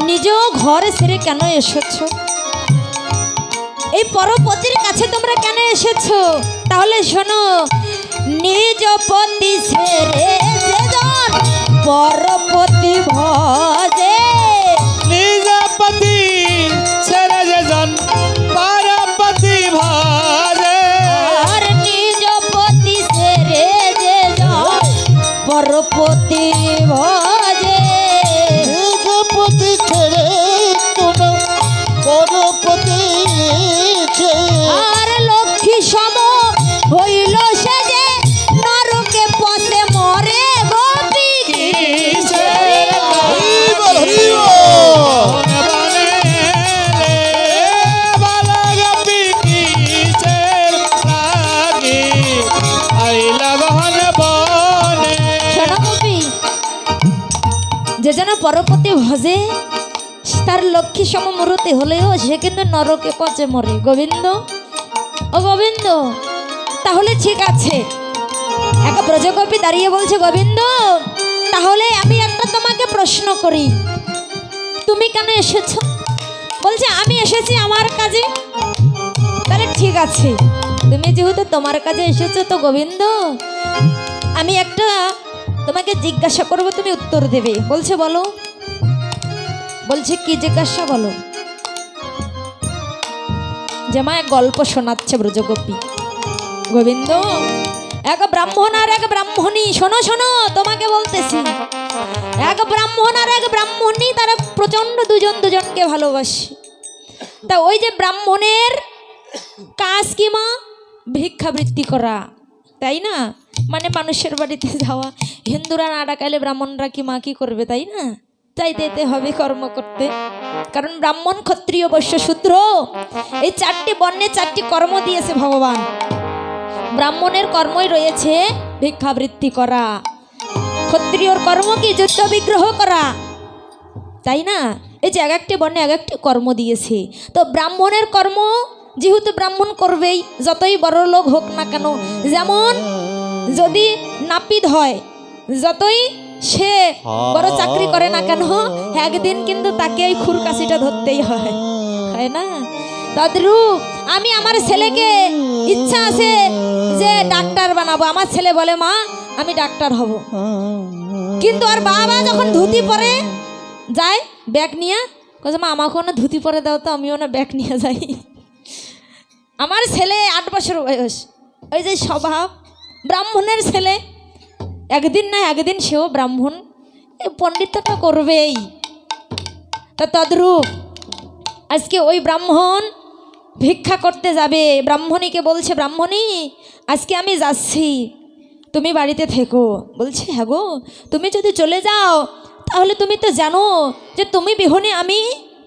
নিজ ঘর ছেড়ে কেন এসেছো? এই পরপতির কাছে তোমরা কেন এসেছো? তাহলে শোনো, নিজ পতি ছেড়ে যেজন পরপতি ভজে, নিজ পতি ছেড়ে যেজন পরপতি ভজে, আর নিজ পতি ছেড়ে যেজন পরপতি ভজে, নিজ পতি ছেড়ে কোনো পরপতি আর লক্ষ্মী সম হইল সে যে নরকে পথে মরে গোপী কিসের বনে বালা গোপী কিসের লাগি আইলা গহন বনে। শোনো গোপী, যে যেন পরপতি ভজে তার লক্ষ্মী সম মূর্তি হলেও সে কিন্তু নরকে পচে মরে। গোবিন্দ, ও গোবিন্দ, তাহলে ঠিক আছে। এক ব্রজগোপী দাঁড়িয়ে বলছে, গোবিন্দ তাহলে আমি একটা তোমাকে প্রশ্ন করি, তুমি কেন এসেছো? বলছে আমি এসেছি আমার কাজে। তাহলে ঠিক আছে, তুমি যেহেতু তোমার কাজে এসেছো তো গোবিন্দ আমি একটা তোমাকে জিজ্ঞাসা করবো, তুমি উত্তর দেবে। বলছে বলো। বলছে কি জিজ্ঞাসা বলো? যে মা এক গল্প শোনাচ্ছে ব্রজগোপী। গোবিন্দ, এক ব্রাহ্মণ আর এক ব্রাহ্মণী, শোনো শোনো তোমাকে বলতেছি, এক ব্রাহ্মণ আর এক ব্রাহ্মণী তারা প্রচন্ড দুজন দুজনকে ভালোবাসে। তা ওই যে ব্রাহ্মণের কাজ কি মা? ভিক্ষাবৃত্তি করা, তাই না? মানে মানুষের বাড়িতে যাওয়া। হিন্দুরা না ডাকাইলে ব্রাহ্মণরা কি মা কি করবে, তাই না? তাই দিতে হবে কর্ম করতে, কারণ ব্রাহ্মণ ক্ষত্রিয় বৈশ্য শূদ্র এই চারটি বর্ণে চারটি কর্ম দিয়েছে ভগবান। ব্রাহ্মণের কর্মই রয়েছে ভিক্ষাবৃত্তি করা, ক্ষত্রিয়র কর্ম কি? যুদ্ধ বিগ্রহ করা, তাই না? এই যে এক একটি বর্ণে এক একটি কর্ম দিয়েছে। তো ব্রাহ্মণের কর্ম যেহেতু ব্রাহ্মণ করবেই, যতই বড় লোক হোক না কেন। যেমন যদি নাপিত হয়, যতই সে বড় চাকরি করে না কেন, একদিন কিন্তু তাকে ওই খুরকাশিটা ধরতেই হয়, হয় না? তদ্রূপ আমি আমার ছেলেকে ইচ্ছা আছে যে ডাক্তার বানাবো। আমার ছেলে বলে মা আমি ডাক্তার হব, কিন্তু আর বাবা যখন ধুতি পরে যায় ব্যাগ নিয়ে, বলছে মা আমাকেও না ধুতি পরে দাও তো, আমিও না ব্যাগ নিয়ে যাই। আমার ছেলে 8 বছর বয়স, ওই যে স্বভাব ব্রাহ্মণের ছেলে, একদিন না একদিন সেও ব্রাহ্মণ পণ্ডিতটা করবেই। তা তদ্রূপ আজকে ওই ব্রাহ্মণ ভিক্ষা করতে যাবে। ব্রাহ্মণীকে বলছে, ব্রাহ্মণী আজকে আমি যাচ্ছি, তুমি বাড়িতে থেকো। বলছে হ্যাঁ গো, তুমি যদি চলে যাও তাহলে তুমি তো জানো যে তুমি বিহনে আমি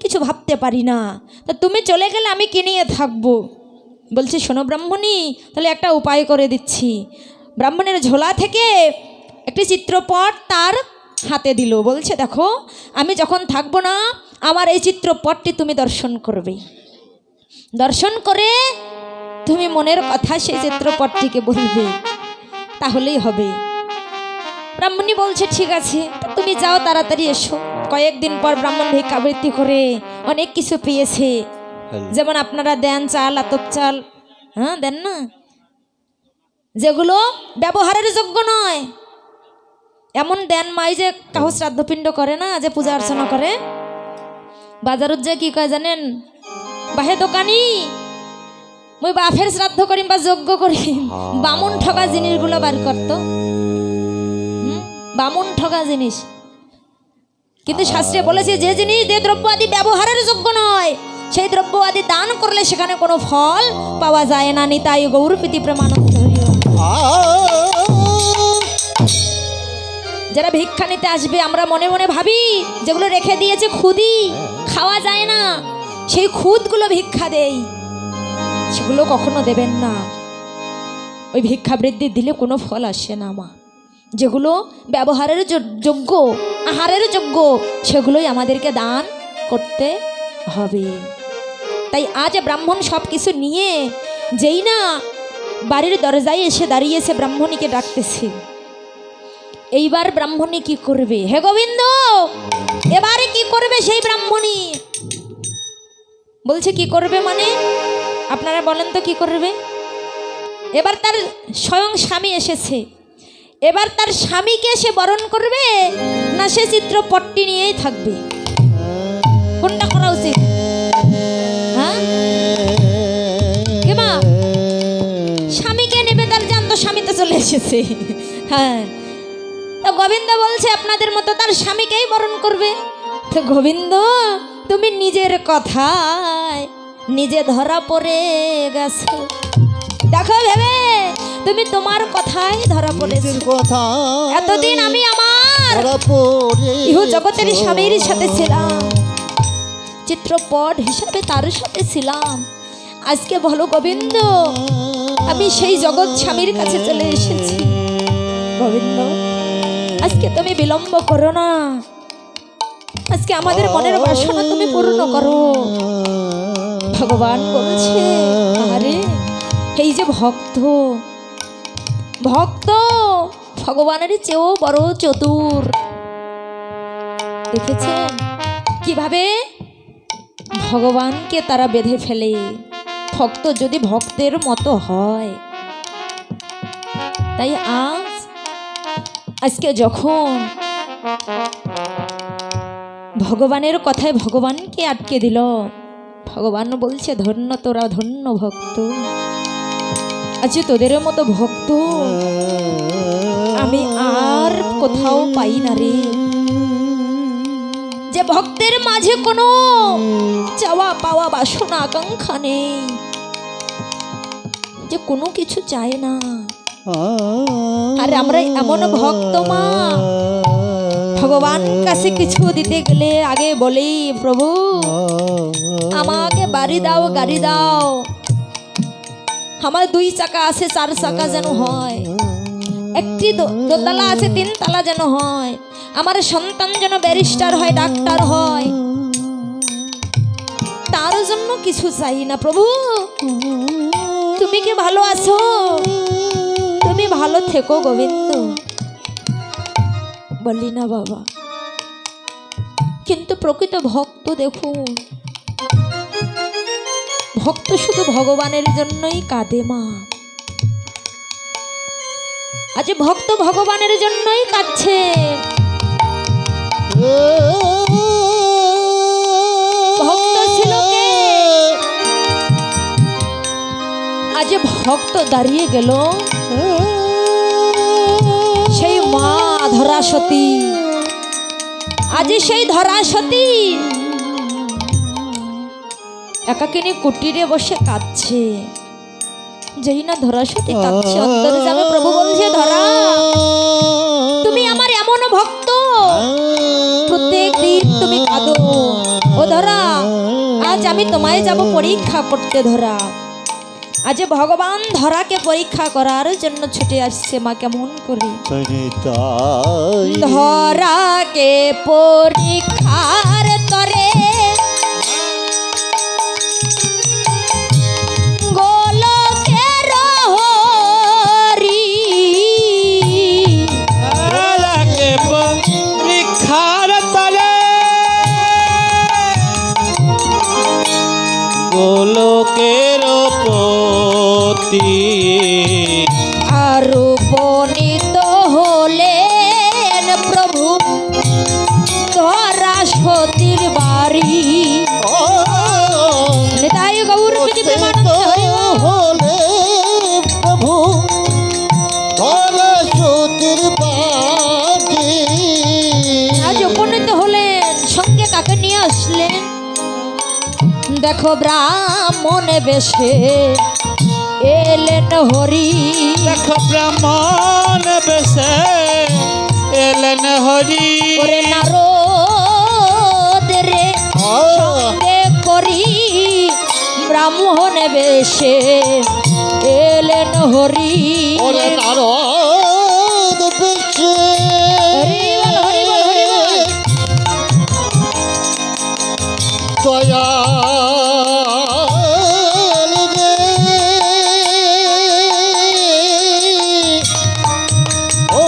কিছু ভাবতে পারি না, তা তুমি চলে গেলে আমি কি নিয়ে থাকবো? বলছে শোনো ব্রাহ্মণী, তাহলে একটা উপায় করে দিচ্ছি। ব্রাহ্মণের ঝোলা থেকে একটি চিত্রপট তার হাতে দিল। বলছে দেখো আমি যখন থাকবো না আমার এই চিত্রপটটি তুমি দর্শন করবে, দর্শন করে তুমি মনের কথা সেই চিত্রপটটিকে বলবে, তাহলেই হবে। ব্রাহ্মণী বলছে ঠিক আছে, তুমি যাও তাড়াতাড়ি এসো। কয়েকদিন পর ব্রাহ্মণ ভিক্ষাবৃত্তি করে অনেক কিছু পেয়েছে, যেমন আপনারা দেন চাল, আতপ চাল, হ্যাঁ দেন না, যেগুলো ব্যবহারের যোগ্য নয় এমন দেন। মাই যে কাহু শ্রাদ্ধপিণ্ড করে না, যে পূজা অর্চনা করে, বাজারত যে কি কয় জানেন? বাহে দোকানি মুই বাফের শ্রাদ্ধ করিম বা যজ্ঞ করিম, বামুন ঠকা জিনিসগুলো বার করত, বামুন ঠকা জিনিস। কিন্তু শাস্ত্রে বলেছে যে জিনিস যে দ্রব্য আদি ব্যবহারের যোগ্য নয় সেই দ্রব্য আদি দান করলে সেখানে কোনো ফল পাওয়া যায় না। নিতাই গৌর প্রীতি প্রেমানন্দ হরি। যারা ভিক্ষা নিতে আসবে আমরা মনে মনে ভাবি যেগুলো রেখে দিয়েছে খুদি, খাওয়া যায় না, সেই খুদগুলো ভিক্ষা দেই, সেগুলো কখনো দেবেন না। ওই ভিক্ষা বৃদ্ধি দিলে কোনো ফল আসে না মা। যেগুলো ব্যবহারের যোগ্য, আহারের যোগ্য, সেগুলোই আমাদেরকে দান করতে হবে। তাই আজ ব্রাহ্মণ সব কিছু নিয়ে যেই না বাড়ির দরজায় এসে দাঁড়িয়েছে, ব্রাহ্মণীকে ডাকতেছে। এইবার ব্রাহ্মণী কি করবে? হে গোবিন্দ, এবারে কি করবে সেই ব্রাহ্মণ? বলছে কি করবে মানে আপনারা বলেন তো কি করবে? এবার তার স্বয়ং স্বামী এসেছে, এবার তার স্বামীকে সে বরণ করবে না সে চিত্রপটটি নিয়েই থাকবে? কোনটা করা উচিত? হ্যাঁ কে মা? স্বামীকে নেবে, তার জানতো স্বামী তো চলে এসেছে। হ্যাঁ, তো গোবিন্দ বলছে আপনাদের মতো তার স্বামীকেই বরণ করবে। তো গোবিন্দ তুমি নিজের কথায় নিজে ধরা পড়ে গেছো। দেখো ভেবে তুমি তোমার কথাই ধরা পড়েছো। নিজের কথা এতদিন আমি আমার ধরা পড়ে ইহ জগতের স্বামীর সাথে ছিলাম, চিত্রপট হিসাবে তার সাথে ছিলাম। আজকে বলো গোবিন্দ আমি সেই জগৎ স্বামীর কাছে চলে এসেছি। গোবিন্দ আজকে তুমি বিলম্ব করো না, আজকে আমাদের মনের বাসনা তুমি পূর্ণ করো। ভগবান বলছে আরে এই যে ভক্ত, ভক্ত ভগবানের চেয়েও বড় চতুর। দেখেছেন কিভাবে ভগবানকে তারা বেঁধে ফেলে? ভক্ত যদি ভক্তের মতো হয়। তাই আজকে যখন ভগবানের কথায় ভগবানকে আটকে দিল, ভগবান বলছে ধন্য তোরা, ধন্য ভক্ত। আজ তোদের মতো ভক্ত আমি আর কোথাও পাই না রে, যে ভক্তের মাঝে কোনো চাওয়া পাওয়া বাসনা আকাঙ্ক্ষা নেই, যে কোনো কিছু চায় না। আর আমরা এমন ভক্ত মা, ভগবান কাছে কিছু দিতে গেলে আগে বলি প্রভু আমাকে বাড়ি দাও, গাড়ি দাও, আমার 2 চাকা আছে 4 চাকা যেন হয়, একটি দোতলা আছে 3 তলা যেন হয়, আমার সন্তান যেন ব্যারিস্টার হয়, ডাক্তার হয়। তার জন্য কিছু চাই না প্রভু, তুমি কি ভালো আছো? তুমি ভালো থেকো গোবিন্দ। বলি না বাবা, কিন্তু প্রকৃত ভক্ত দেখুন, ভক্ত শুধু ভগবানের জন্যই কাঁদে মা। আজ ভক্ত ভগবানের জন্যই কাঁদছে। ভক্ত ছিল কে? আজ ভক্ত দাঁড়িয়ে গেল সেই মা ধরাসতী। আজ সেই ধরাসতী একাকিনী কুটিরে বসে কাঁদছে। যেই না ধরাসতী কাঁদছে, অন্তরে যাবে প্রভু বলছে ধরা তুমি আমার এমন ভক্ত, প্রত্যেক দিন তুমি কাঁদো। ও ধরা আজ আমি তোমায় যাব পরীক্ষা করতে। ধরা আজ ভগবান ধরাকে পরীক্ষা করার জন্য ছুটে আসছে মা। কেমন করে ধরাকে পরীক্ষার তরে গোলকের হরি ধরাকে পরীক্ষার তরে গোলকের পতি আর উপনীত হলেন প্রভু ধরাসতীর বাড়ি। তাই গৌর প্রেমানন্দ হরি বল। হলে প্রভু সরস্বতীর বাড়ি। আজ উপনীত হলেন, সঙ্গে কাকে নিয়ে আসলেন? দেখো ব্রাহ্মণ বেশে এলেন হরি। দেখো ব্রাহ্মণ বেশে এলেন হরি। ওরে নারদ রে সঙ্গে করি ব্রাহ্মণ বেশে এলেন হরি। ওরে নারদ বেশে হরি বল, হরি বল, হরি বল। দয়াল রে ও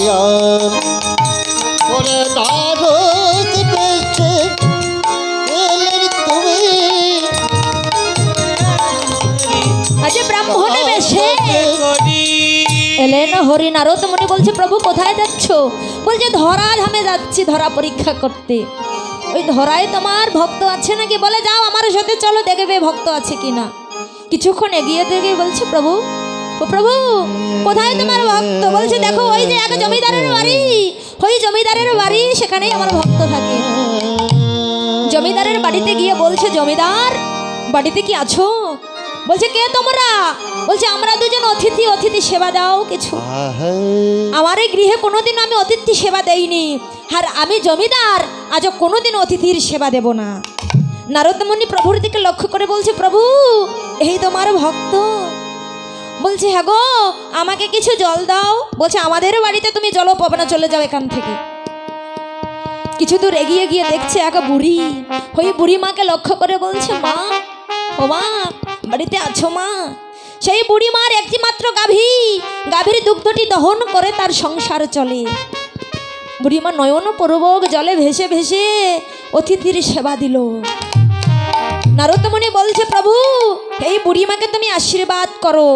দয়াল হরি নারদ মুনি বলছে প্রভু কোথায় যাচ্ছ? বলছে ধরা ধামে যাচ্ছি ধরা পরীক্ষা করতে। ওই ধরায় তোমার ভক্ত আছে নাকি? বলে যাও আমার সাথে চলো, দেখবে ভক্ত আছে কিনা। কিছুক্ষণ এগিয়ে দেখে বলছে প্রভু, ও প্রভু কোথায় তোমার ভক্ত? বলছে দেখো ওই যে এক জমিদারের বাড়ি, ওই জমিদারের বাড়ি, সেখানেই আমার ভক্ত থাকে। জমিদারের বাড়িতে গিয়ে বলছে জমিদার বাড়িতে কি আছো? বলছে কে তোমরা? বলছে আমরা দুজন অতিথি, অতিথি সেবা দাও কিছু। আমার এই গৃহে কোনোদিন আমি অতিথি সেবা দেইনি, আর আমি জমিদার আজও কোনোদিন অতিথির সেবা দেব না। নারদ মুনি প্রভুর দিকে লক্ষ্য করে বলছে প্রভু এই তোমার ভক্ত। বলছে হ্যাঁ গো, আমাকে কিছু জল দাও। বলছে আমাদের বাড়িতে তুমি জলও পাবে না, চলে যাও এখান থেকে। কিছু দূর এগিয়ে গিয়ে দেখছে এক বুড়ি, ওই বুড়ি মাকে লক্ষ্য করে বলছে মা, ও মা বাড়িতে আছো মা? সেই বুড়ি মার একটি মাত্র গাভী, গাভীর দুগ্ধটি দহন করে তার সংসার চলে। বুড়ি মা নয়ন পূর্বক জলে ভেসে ভেসে অতিথির সেবা দিল। নারদ মুনি বলছে প্রভু এই বুড়ি মাকে তুমি আশীর্বাদ করো।